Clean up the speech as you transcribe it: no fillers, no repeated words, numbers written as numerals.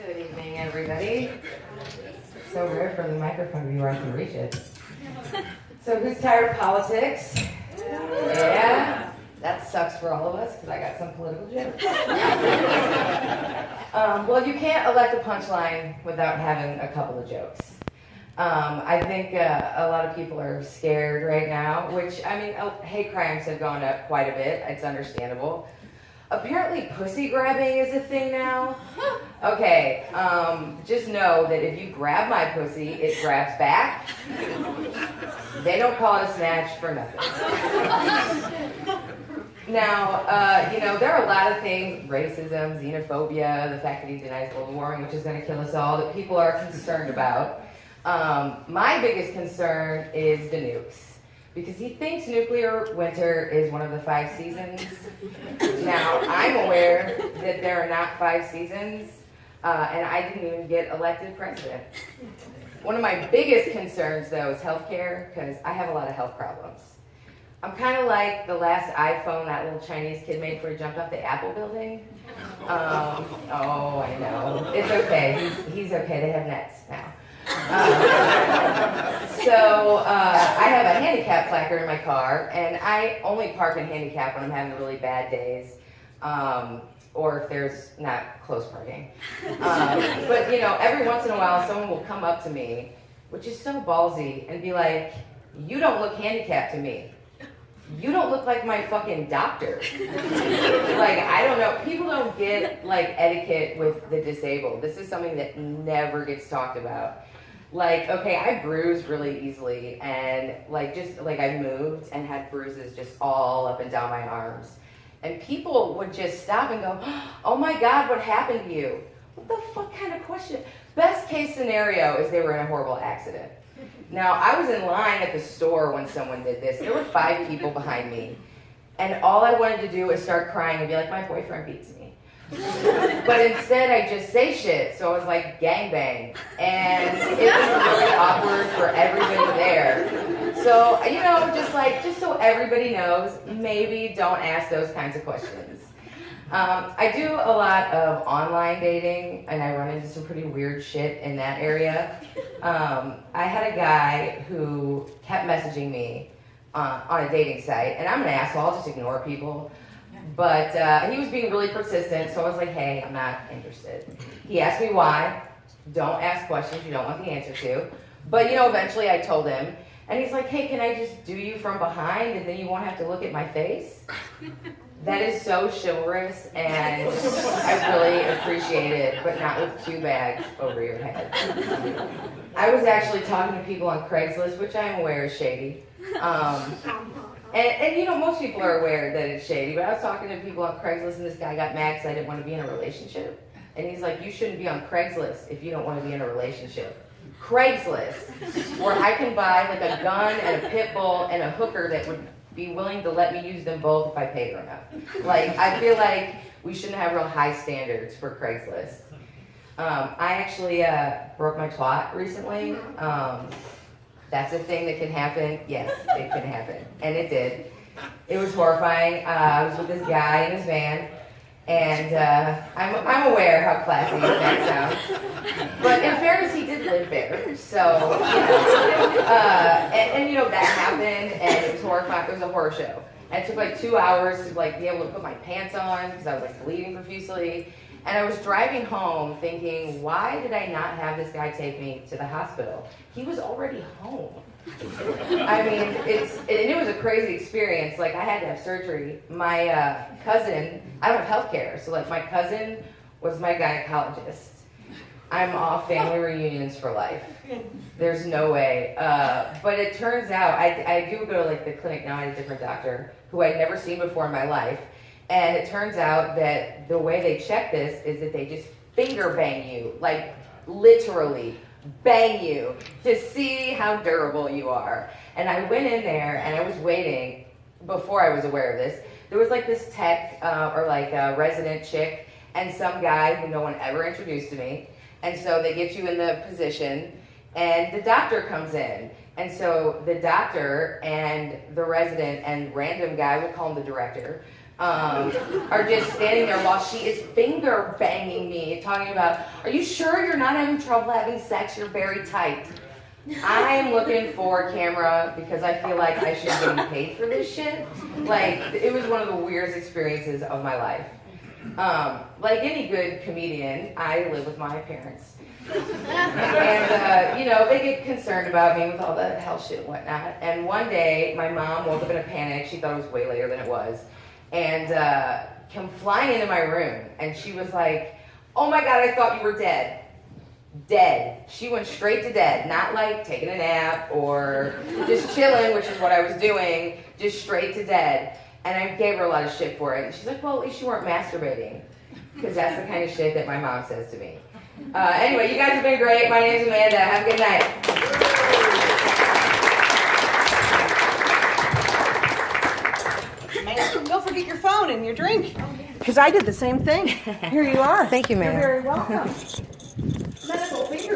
Good evening, everybody. It's so rare for the microphone to be where I can reach it. So who's tired of politics? Yeah? That sucks for all of us because I got some political jokes. Well, you can't elect a punchline without having a couple of jokes. I think a lot of people are scared right now, which, I mean, hate crimes have gone up quite a bit. It's understandable. Apparently pussy grabbing is a thing now. Okay, just know that if you grab my pussy, it grabs back. They don't call it a snatch for nothing. Now, there are a lot of things, racism, xenophobia, the fact that he denies global warming, which is going to kill us all, that people are concerned about. My biggest concern is the nukes. Because he thinks nuclear winter is one of the 5 seasons. Now, I'm aware that there are not 5 seasons, and I didn't even get elected president. One of my biggest concerns, though, is healthcare, because I have a lot of health problems. I'm kind of like the last iPhone that little Chinese kid made before he jumped off the Apple building. Oh, I know. It's okay. He's okay. They have nets now. I have a handicap placard in my car, and I only park in handicap when I'm having really bad days, or if there's not close parking. But every once in a while, someone will come up to me, which is so ballsy, and be like, "You don't look handicapped to me. You don't look like my fucking doctor." Like, I don't know. People don't get, etiquette with the disabled. This is something that never gets talked about. Like, okay, I bruise really easily, and I moved and had bruises just all up and down my arms. And people would just stop and go, "Oh my God, what happened to you?" What the fuck kind of question? Best case scenario is they were in a horrible accident. Now, I was in line at the store when someone did this. There were 5 people behind me. And all I wanted to do was start crying and be like, "My boyfriend beats me." But instead, I just say shit. So I was like, "Gangbang." And it was really awkward for everybody there. So, just so everybody knows, maybe don't ask those kinds of questions. I do a lot of online dating, and I run into some pretty weird shit in that area. I had a guy who kept messaging me on a dating site, and I'm an asshole, I'll just ignore people. But he was being really persistent, so I was like, "Hey, I'm not interested." He asked me why. Don't ask questions you don't want the answer to. But, eventually I told him, and he's like, "Hey, can I just do you from behind, and then you won't have to look at my face?" That is so chivalrous, and I really appreciate it, but not with 2 bags over your head. I was actually talking to people on Craigslist, which I am aware is shady. And most people are aware that it's shady, but I was talking to people on Craigslist, and this guy got mad because I didn't want to be in a relationship. And he's like, "You shouldn't be on Craigslist if you don't want to be in a relationship." Craigslist, where I can buy a gun and a pit bull and a hooker that would be willing to let me use them both if I paid her enough. I feel like we shouldn't have real high standards for Craigslist. I actually broke my twat recently. That's a thing that can happen. Yes, it can happen. And it did. It was horrifying. I was with this guy in his van, and I'm aware how classy that sounds. But in fairness, he did live there. So, that happened, and it was horrifying. It was a horror show. And it took 2 hours to be able to put my pants on because I was bleeding profusely. And I was driving home thinking, why did I not have this guy take me to the hospital? He was already home. I mean, it was a crazy experience. I had to have surgery. My cousin, I don't have health care, so my cousin was my gynecologist. I'm off family reunions for life. There's no way. But it turns out, I do go to the clinic now. I had a different doctor who I'd never seen before in my life. And it turns out that the way they check this is that they just finger bang you, literally bang you to see how durable you are. And I went in there and I was waiting before I was aware of this. There was this tech or a resident chick and some guy who no one ever introduced to me. And so they get you in the position and the doctor comes in. And so the doctor and the resident and random guy, we'll call him the director, are just standing there while she is finger banging me, talking about, are you sure you're not having trouble having sex? You're very tight. I am looking for a camera because I feel like I should be getting paid for this shit. Like, it was one of the weirdest experiences of my life. Like any good comedian, I live with my parents. And, they get concerned about me with all the hell shit and whatnot. And one day, my mom woke up in a panic. She thought it was way later than it was. And came flying into my room. And she was like, oh my God, I thought you were dead. Dead. She went straight to dead. Not like taking a nap or just chilling, which is what I was doing. Just straight to dead. And I gave her a lot of shit for it. And she's like, well, at least you weren't masturbating. Because that's the kind of shit that my mom says to me. Anyway, you guys have been great. My name's Amanda. Have a good night. Man, don't forget your phone and your drink. Because I did the same thing. Here you are. Thank you, ma'am. You're very welcome. Medical finger